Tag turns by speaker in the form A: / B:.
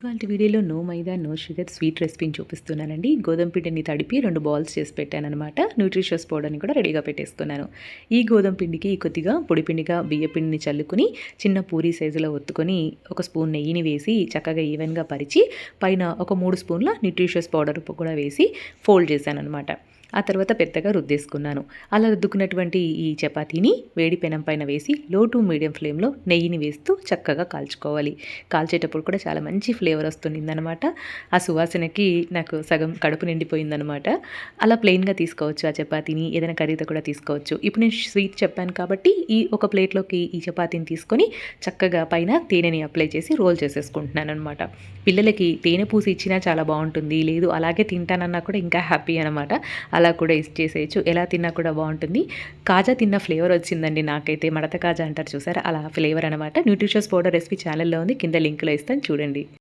A: ఇవాల్టి వీడియోలో నో మైదా, no sugar sweet రెసిపీని చూపిస్తున్నానండి. గోధుమ పిండిని తడిపి 2 బాల్స్ చేసి పెట్టాననమాట. న్యూట్రిషియస్ పౌడర్‌ని కూడా రెడీగా పెట్టేసుకున్నాను. ఈ గోధుమ పిండికి కొద్దిగా పొడి పిండిగా బియ్య పిండిని చల్లుకొని, చిన్న పూరి సైజులో ఒత్తుకొని, ఒక స్పూన్ నెయ్యిని వేసి చక్కగా ఈవెన్‌గా పరిచి, పైన ఒక 3 స్పూన్ల న్యూట్రిషియస్ పౌడర్ కూడా వేసి ఫోల్డ్ చేశాననమాట. ఆ తర్వాత పెద్దగా రుద్దేసుకున్నాను. అలా రుద్దుకున్నటువంటి ఈ చపాతీని వేడి పెనం పైన వేసి లో టు మీడియం ఫ్లేమ్‌లో నెయ్యిని వేస్తూ చక్కగా కాల్చుకోవాలి. కాల్చేటప్పుడు కూడా చాలా మంచి ఫ్లేవర్ వస్తుండిందనమాట. ఆ సువాసనకి నాకు సగం కడుపు నిండిపోయిందనమాట. అలా ప్లెయిన్‌గా తీసుకోవచ్చు ఆ చపాతీని. ఏదైనా కర్రీతో కూడా తీసుకోవచ్చు. ఇప్పుడు నేను స్వీట్ చెప్పాను కాబట్టి ఒక ప్లేట్‌లోకి ఈ చపాతీని తీసుకొని చక్కగా పైన తేనెని అప్లై చేసి రోల్ చేసేసుకుంటున్నాననమాట. పిల్లలకి తేనె పూసి ఇచ్చినా చాలా బావుంటుంది. లేదు అలాగే తింటానన్నా కూడా ఇంకా హ్యాపీ అనమాట. అలా కూడా చేసేయచ్చు. ఎలా తిన్నా కూడా బావుంటుంది. కాజా తిన్న ఫ్లేవర్ వచ్చిందండి నాకైతే. మడత కాజా అంటారు చూసారా? అలా ఫ్లేవర్ అనమాట. న్యూట్రిషియస్ పౌడర్ రెసిపీ ఛానల్‌లో ఉంది. కింద లింక్‌లో ఇస్తాను చూడండి.